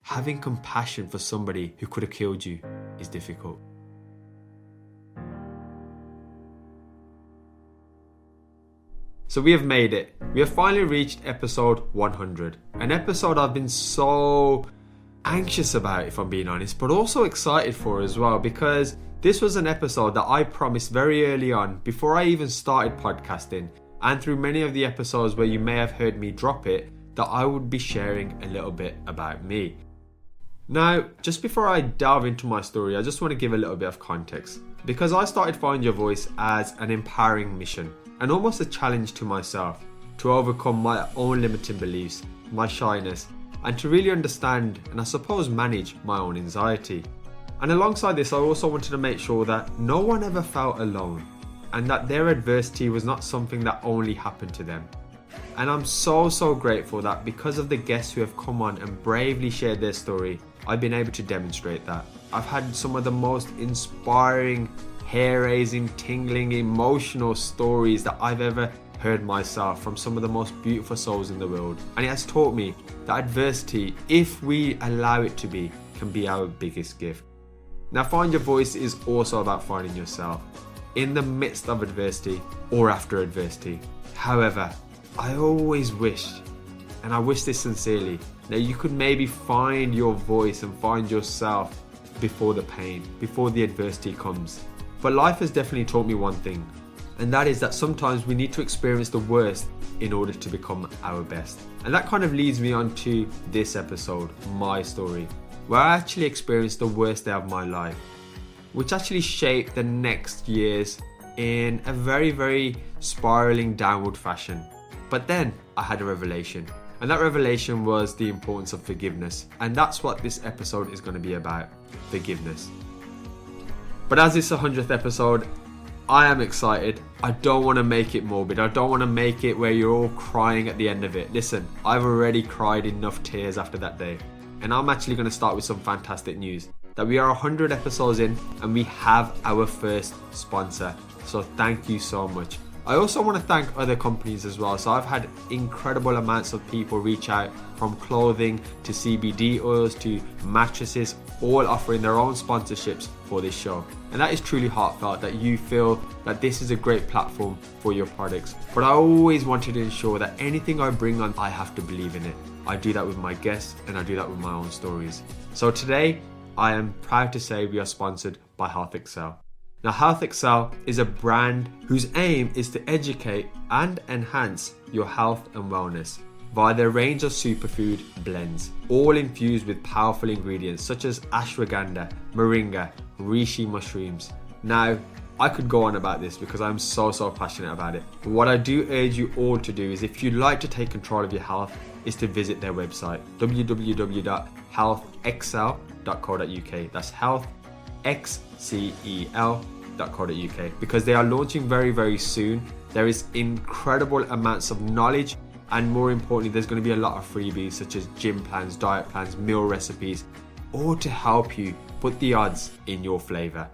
having compassion for somebody who could have killed you is difficult. So we have made it. We have finally reached episode 100. An episode I've been so anxious about, if I'm being honest, but also excited for as well, because this was an episode that I promised very early on, before I even started podcasting, and through many of the episodes where you may have heard me drop it, that I would be sharing a little bit about me. Now, just before I delve into my story, I just want to give a little bit of context, because I started Find Your Voice as an empowering mission, and almost a challenge to myself, to overcome my own limiting beliefs, my shyness, and to really understand and I suppose manage my own anxiety. And alongside this, I also wanted to make sure that no one ever felt alone, and that their adversity was not something that only happened to them. And I'm so grateful that because of the guests who have come on and bravely shared their story, I've been able to demonstrate that. I've had some of the most inspiring, hair-raising, tingling, emotional stories that I've ever heard myself from some of the most beautiful souls in the world. And it has taught me that adversity, if we allow it to be, can be our biggest gift. Now, Find Your Voice is also about finding yourself in the midst of adversity or after adversity. However, I always wished, and I wish this sincerely, that you could maybe find your voice and find yourself before the pain, before the adversity comes. But life has definitely taught me one thing, and that is that sometimes we need to experience the worst in order to become our best. And that kind of leads me on to this episode, my story, where I actually experienced the worst day of my life, which actually shaped the next years in a very spiraling downward fashion. But then I had a revelation, and that revelation was the importance of forgiveness. And that's what this episode is going to be about, forgiveness. But as it's the 100th episode, I am excited. I don't want to make it morbid. I don't want to make it where you're all crying at the end of it. Listen, I've already cried enough tears after that day. And I'm actually going to start with some fantastic news. That we are 100 episodes in and we have our first sponsor. So thank you so much. I also want to thank other companies as well. So I've had incredible amounts of people reach out, from clothing to CBD oils to mattresses, all offering their own sponsorships for this show. And that is truly heartfelt, that you feel that this is a great platform for your products. But I always wanted to ensure that anything I bring on, I have to believe in it. I do that with my guests and I do that with my own stories. So today, I am proud to say we are sponsored by Health Excel. Now, Health Excel is a brand whose aim is to educate and enhance your health and wellness via their range of superfood blends, all infused with powerful ingredients such as ashwagandha, moringa, reishi mushrooms. Now, I could go on about this because I'm so passionate about it. But what I do urge you all to do is, if you'd like to take control of your health, is to visit their website, www.healthexcel.co.uk. That's healthxcel.co.uk, because they are launching very soon. There is incredible amounts of knowledge, and more importantly, there's going to be a lot of freebies such as gym plans, diet plans, meal recipes, all to help you put the odds in your flavor.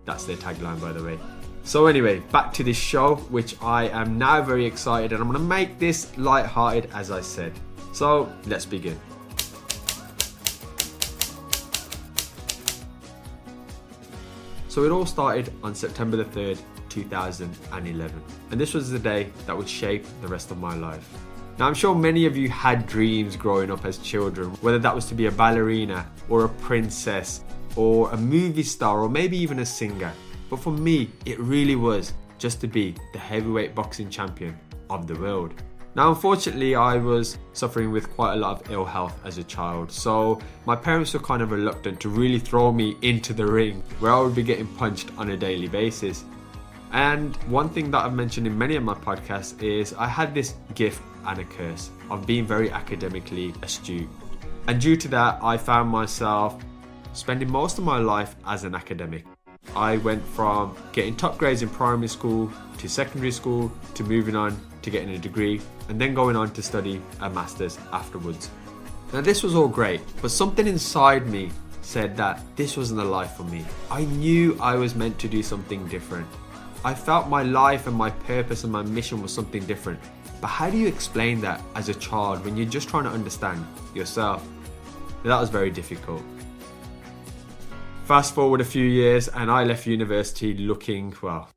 That's their tagline, by the way. So anyway, back to this show, which I am now very excited, and I'm going to make this light-hearted, as I said. So let's begin. So it all started on September the 3rd, 2011. And this was the day that would shape the rest of my life. Now, I'm sure many of you had dreams growing up as children, whether that was to be a ballerina or a princess or a movie star or maybe even a singer. But for me, it really was just to be the heavyweight boxing champion of the world. Now, unfortunately, I was suffering with quite a lot of ill health as a child, so my parents were kind of reluctant to really throw me into the ring where I would be getting punched on a daily basis. And one thing that I've mentioned in many of my podcasts is I had this gift and a curse of being very academically astute. And due to that, I found myself spending most of my life as an academic. I went from getting top grades in primary school to secondary school to moving on to getting a degree and then going on to study a master's afterwards. Now, this was all great, but something inside me said that this wasn't a life for me. I knew I was meant to do something different. I felt my life and my purpose and my mission was something different. But how do you explain that as a child when you're just trying to understand yourself? That was very difficult. Fast forward a few years and I left university looking, well,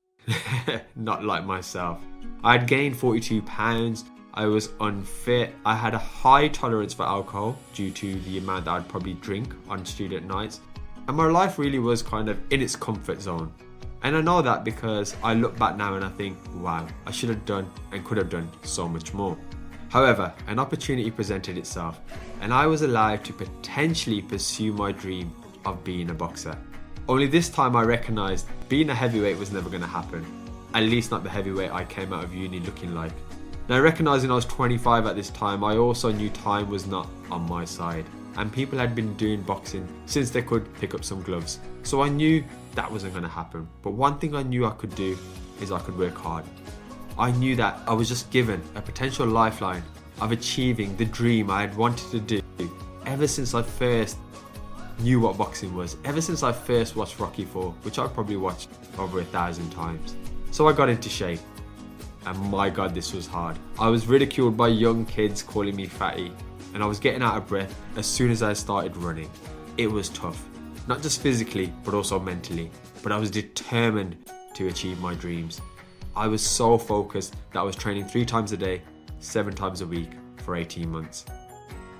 not like myself. I had gained 42 pounds. I was unfit. I had a high tolerance for alcohol due to the amount that I'd probably drink on student nights. And my life really was kind of in its comfort zone. And I know that because I look back now and I think, wow, I should have done and could have done so much more. However, an opportunity presented itself and I was allowed to potentially pursue my dream of being a boxer. Only this time I recognised being a heavyweight was never going to happen. At least not the heavyweight I came out of uni looking like. Now, recognising I was 25 at this time, I also knew time was not on my side. And people had been doing boxing since they could pick up some gloves. So I knew that wasn't going to happen. But one thing I knew I could do is I could work hard. I knew that I was just given a potential lifeline of achieving the dream I had wanted to do ever since I first knew what boxing was, ever since I first watched Rocky IV, which I probably watched over 1,000 times. So I got into shape. And my God, this was hard. I was ridiculed by young kids calling me fatty. And I was getting out of breath as soon as I started running. It was tough, not just physically, but also mentally. But I was determined to achieve my dreams. I was so focused that I was training 3 times a day, 7 times a week for 18 months.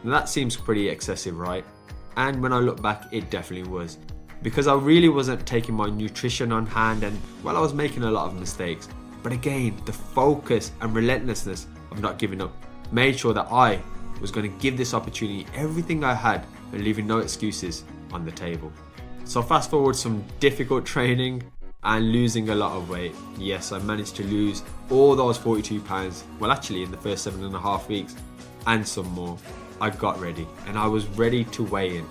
Now that seems pretty excessive, right? And when I look back, it definitely was. Because I really wasn't taking my nutrition on hand and, well, I was making a lot of mistakes. But again, the focus and relentlessness of not giving up made sure that I was going to give this opportunity everything I had and leaving no excuses on the table. So fast forward some difficult training and losing a lot of weight. Yes, I managed to lose all those 42 pounds. Well, actually in the first 7.5 weeks and some more. I got ready and I was ready to weigh in.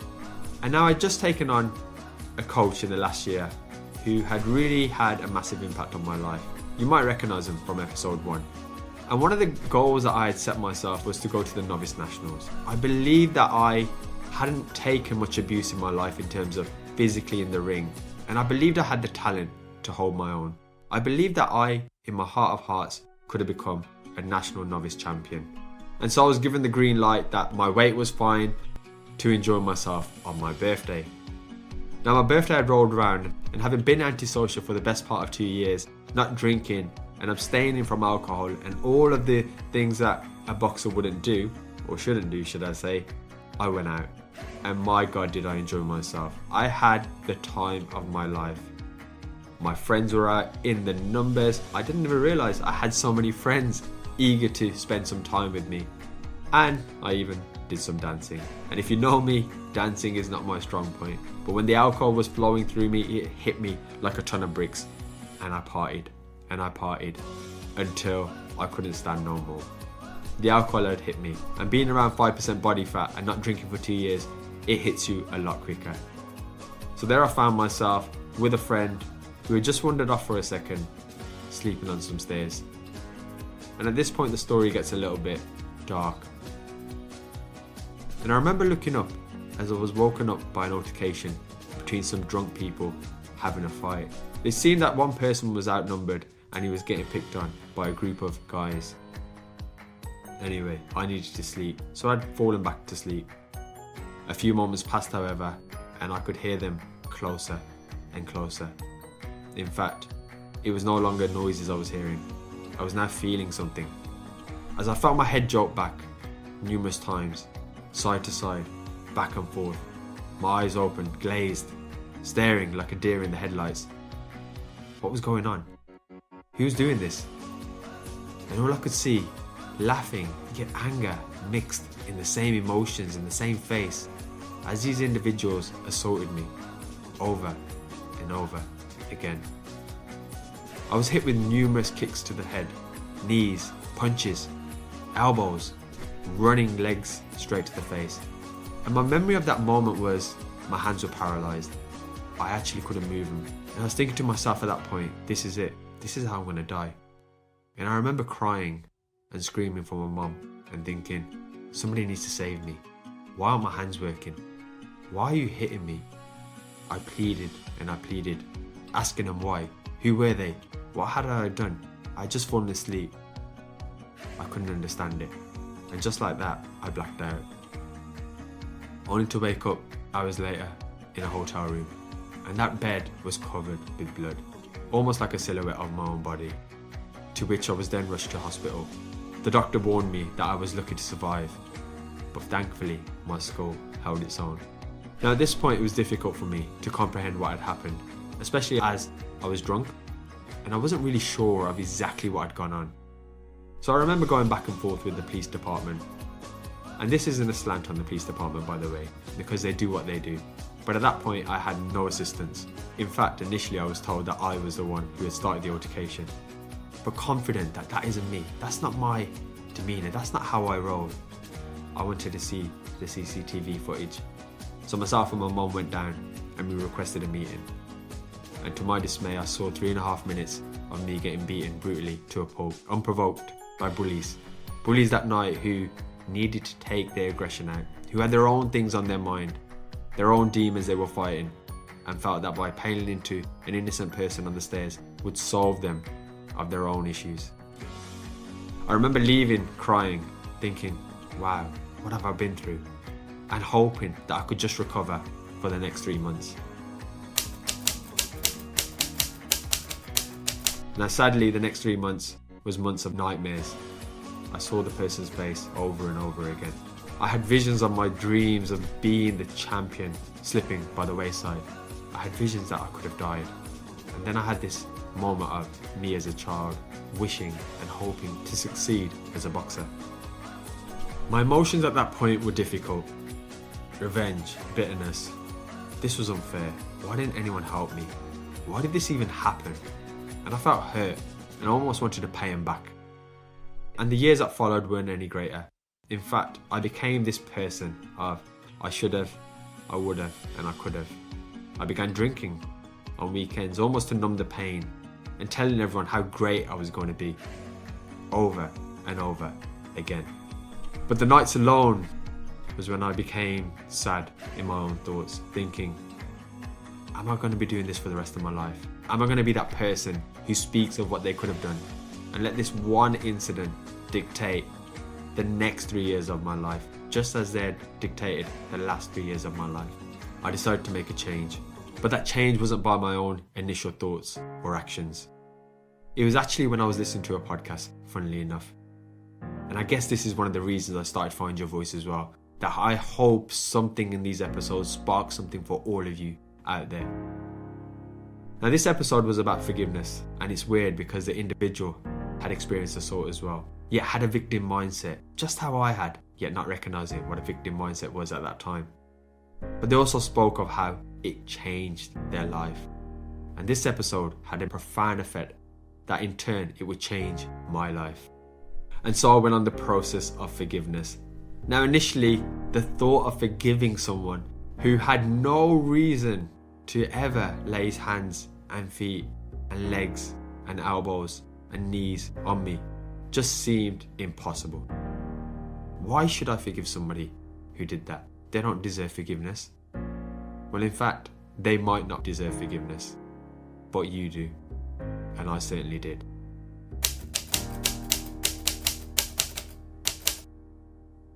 And now I'd just taken on a coach in the last year who had really had a massive impact on my life. You might recognize him from episode 1. And one of the goals that I had set myself was to go to the Novice Nationals. I believed that I hadn't taken much abuse in my life in terms of physically in the ring. And I believed I had the talent to hold my own. I believed that I, in my heart of hearts, could have become a national novice champion. And so I was given the green light that my weight was fine to enjoy myself on my birthday. Now my birthday had rolled around and having been antisocial for the best part of 2 years, not drinking and abstaining from alcohol and all of the things that a boxer wouldn't do, or shouldn't do should I say, I went out. And my God, did I enjoy myself. I had the time of my life. My friends were out in the numbers. I didn't even realise I had so many friends eager to spend some time with me. And I even did some dancing. And if you know me, dancing is not my strong point. But when the alcohol was flowing through me, it hit me like a ton of bricks. And I partied. And I partied until I couldn't stand no more. The alcohol had hit me. And being around 5% body fat and not drinking for 2 years, it hits you a lot quicker. So there I found myself with a friend who had just wandered off for a second, sleeping on some stairs. And at this point the story gets a little bit dark. And I remember looking up as I was woken up by an altercation between some drunk people having a fight. It seemed that one person was outnumbered and he was getting picked on by a group of guys. Anyway, I needed to sleep, so I'd fallen back to sleep. A few moments passed, however, and I could hear them closer and closer. In fact, it was no longer noises I was hearing. I was now feeling something. As I felt my head jolt back numerous times, side to side, back and forth, my eyes open, glazed, staring like a deer in the headlights. What was going on? Who was doing this? And all I could see, laughing, yet anger mixed in the same emotions in the same face, as these individuals assaulted me over and over again. I was hit with numerous kicks to the head, knees, punches, elbows, running legs straight to the face. And my memory of that moment was my hands were paralysed. I actually couldn't move them. And I was thinking to myself at that point, this is it. This is how I'm going to die. And I remember crying and screaming for my mum and thinking, somebody needs to save me. Why aren't my hands working? Why are you hitting me? I pleaded and I pleaded, asking them why. Who were they? What had I done? I had just fallen asleep. I couldn't understand it. And just like that, I blacked out. only to wake up hours later in a hotel room, and that bed was covered with blood, almost like a silhouette of my own body, to which I was then rushed to hospital. The doctor warned me that I was lucky to survive, but thankfully my skull held its own. Now at this point it was difficult for me to comprehend what had happened, especially as I was drunk and I wasn't really sure of exactly what had gone on. So I remember going back and forth with the police department. And this isn't a slant on the police department, by the way, because they do what they do. But at that point I had no assistance. In fact, initially I was told that I was the one who had started the altercation. But confident that that isn't me, that's not my demeanour, that's not how I roll. I wanted to see the CCTV footage. So myself and my mum went down and we requested a meeting. And to my dismay, I saw 3.5 minutes of me getting beaten brutally to a pulp, unprovoked, by bullies. Bullies that night who needed to take their aggression out, who had their own things on their mind, their own demons they were fighting, and felt that by piling into an innocent person on the stairs would solve them of their own issues. I remember leaving crying, thinking, wow, what have I been through? And hoping that I could just recover for the next 3 months. Now sadly, the next 3 months was months of nightmares. I saw the person's face over and over again. I had visions of my dreams of being the champion slipping by the wayside. I had visions that I could have died. And then I had this moment of me as a child, wishing and hoping to succeed as a boxer. My emotions at that point were difficult. Revenge, bitterness. This was unfair. Why didn't anyone help me? Why did this even happen? And I felt hurt and I almost wanted to pay him back. And the years that followed weren't any greater. In fact, I became this person of I should have, I would have, and I could have. I began drinking on weekends almost to numb the pain and telling everyone how great I was going to be. Over and over again. But the nights alone was when I became sad in my own thoughts, thinking, am I going to be doing this for the rest of my life? Am I going to be that person who speaks of what they could have done and let this one incident dictate the next 3 years of my life, just as they had dictated the last 3 years of my life? I decided to make a change, but that change wasn't by my own initial thoughts or actions. It was actually when I was listening to a podcast, funnily enough. And I guess this is one of the reasons I started Find Your Voice as well, that I hope something in these episodes sparks something for all of you out there. Now this episode was about forgiveness, and it's weird because the individual had experienced assault as well, yet had a victim mindset, just how I had, yet not recognising what a victim mindset was at that time. But they also spoke of how it changed their life. And this episode had a profound effect that in turn it would change my life. And so I went on the process of forgiveness. Now initially, the thought of forgiving someone who had no reason to ever lay his hands and feet and legs and elbows and knees on me just seemed impossible. Why should I forgive somebody who did that? They don't deserve forgiveness. Well, in fact, they might not deserve forgiveness, but you do, and I certainly did.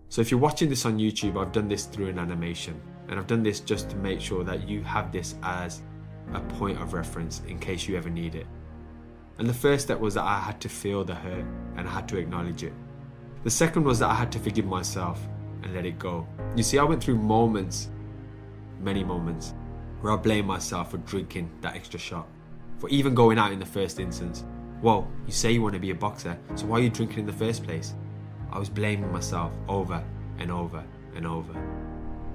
So if you're watching this on YouTube, I've done this through an animation, and I've done this just to make sure that you have this as a point of reference in case you ever need it. And the first step was that I had to feel the hurt and I had to acknowledge it. The second was that I had to forgive myself and let it go. You see, I went through moments, many moments, where I blamed myself for drinking that extra shot, for even going out in the first instance. Well, you say you want to be a boxer, so why are you drinking in the first place? I was blaming myself over and over and over.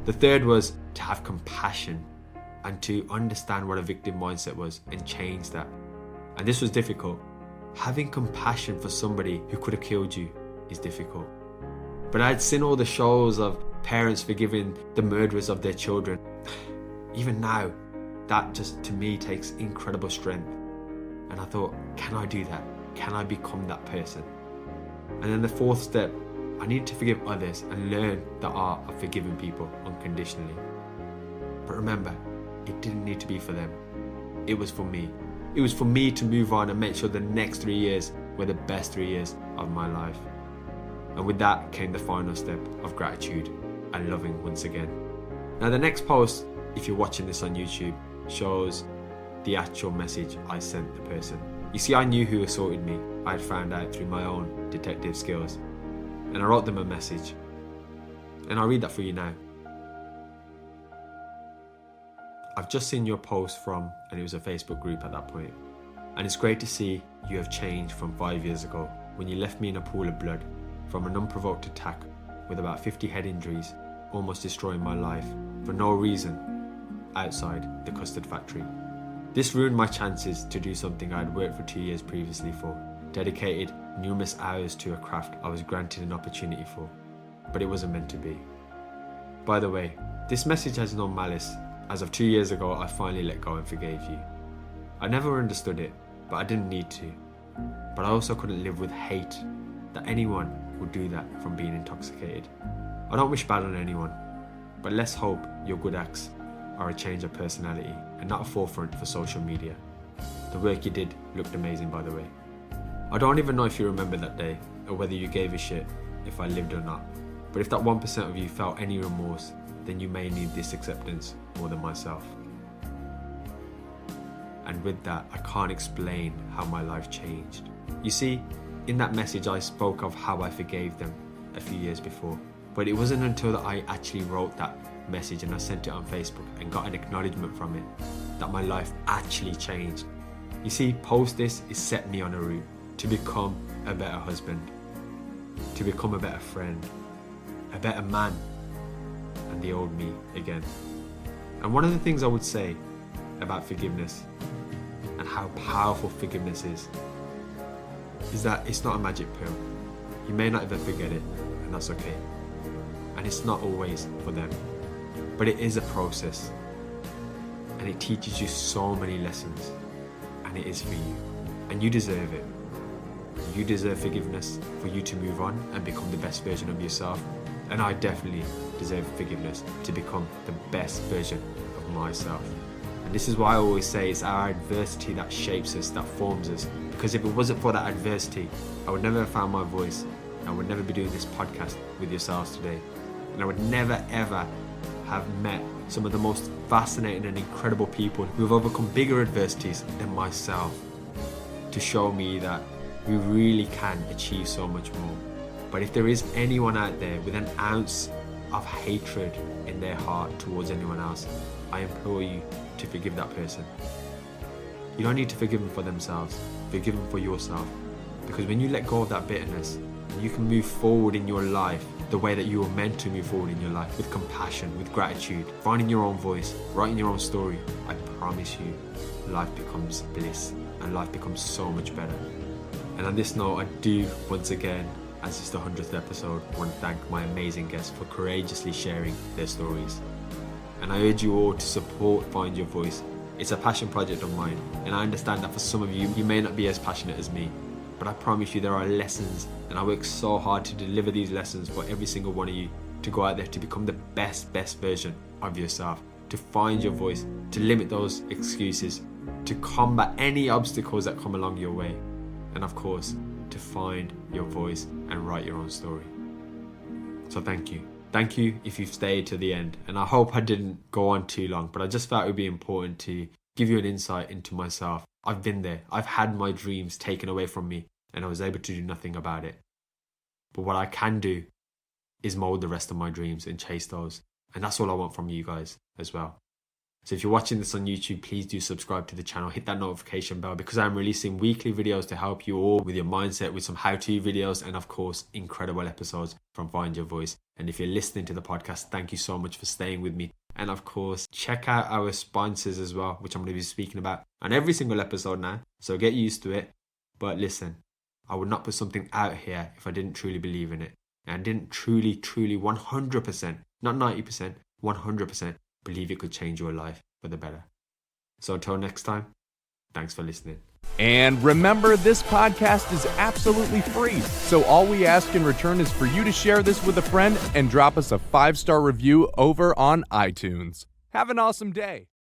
The third was to have compassion and to understand what a victim mindset was and change that. And this was difficult. Having compassion for somebody who could have killed you is difficult. But I had seen all the shows of parents forgiving the murderers of their children. Even now, that just to me takes incredible strength. And I thought, can I do that? Can I become that person? And then the fourth step, I needed to forgive others and learn the art of forgiving people unconditionally. But remember, it didn't need to be for them. It was for me. It was for me to move on and make sure the next 3 years were the best 3 years of my life. And with that came the final step of gratitude and loving once again. Now the next post, if you're watching this on YouTube, shows the actual message I sent the person. You see, I knew who assaulted me. I had found out through my own detective skills. And I wrote them a message. And I'll read that for you now. I've just seen your post from, and it was a Facebook group at that point. And it's great to see you have changed from 5 years ago when you left me in a pool of blood from an unprovoked attack with about 50 head injuries, almost destroying my life for no reason outside the custard factory. This ruined my chances to do something I had worked for 2 years previously for, dedicated numerous hours to a craft I was granted an opportunity for, but it wasn't meant to be. By the way, this message has no malice. As of 2 years ago, I finally let go and forgave you. I never understood it, but I didn't need to. But I also couldn't live with hate that anyone would do that from being intoxicated. I don't wish bad on anyone, but let's hope your good acts are a change of personality and not a forefront for social media. The work you did looked amazing, by the way. I don't even know if you remember that day or whether you gave a shit if I lived or not, but if that 1% of you felt any remorse, then you may need this acceptance more than myself. And with that, I can't explain how my life changed. You see, in that message I spoke of how I forgave them a few years before, but it wasn't until that I actually wrote that message and I sent it on Facebook and got an acknowledgement from it that my life actually changed. You see, post this, it set me on a route to become a better husband, to become a better friend, a better man, and the old me again. And one of the things I would say about forgiveness and how powerful forgiveness is that it's not a magic pill. You may not ever forget it, and that's okay. And it's not always for them, but it is a process, and it teaches you so many lessons, and it is for you, and you deserve it. You deserve forgiveness for you to move on and become the best version of yourself, and I definitely deserve forgiveness to become the best version of myself. And this is why I always say it's our adversity that shapes us, that forms us, because if it wasn't for that adversity, I would never have found my voice. I would never be doing this podcast with yourselves today, and I would never ever have met some of the most fascinating and incredible people who have overcome bigger adversities than myself, to show me that we really can achieve so much more. But if there is anyone out there with an ounce of hatred in their heart towards anyone else, I implore you to forgive that person. You don't need to forgive them for themselves, forgive them for yourself. Because when you let go of that bitterness, you can move forward in your life the way that you were meant to move forward in your life, with compassion, with gratitude, finding your own voice, writing your own story. I promise you, life becomes bliss and life becomes so much better. And on this note, I do once again, as it's the 100th episode, want to thank my amazing guests for courageously sharing their stories. And I urge you all to support Find Your Voice. It's a passion project of mine, and I understand that for some of you, you may not be as passionate as me, but I promise you there are lessons, and I work so hard to deliver these lessons for every single one of you, to go out there to become the best version of yourself, to find your voice, to limit those excuses, to combat any obstacles that come along your way, and of course, to find your voice and write your own story. So thank you. Thank you if you've stayed to the end, and I hope I didn't go on too long, but I just felt it would be important to give you an insight into myself. I've been there. I've had my dreams taken away from me, and I was able to do nothing about it. But what I can do is mold the rest of my dreams and chase those, and that's all I want from you guys as well. So if you're watching this on YouTube, please do subscribe to the channel, hit that notification bell, because I'm releasing weekly videos to help you all with your mindset, with some how-to videos, and of course, incredible episodes from Find Your Voice. And if you're listening to the podcast, thank you so much for staying with me. And of course, check out our sponsors as well, which I'm going to be speaking about on every single episode now. So get used to it. But listen, I would not put something out here if I didn't truly believe in it. And I didn't truly 100%, not 90%, 100% believe it could change your life for the better. So until next time, thanks for listening. And remember, this podcast is absolutely free. So all we ask in return is for you to share this with a friend and drop us a 5-star review over on iTunes. Have an awesome day.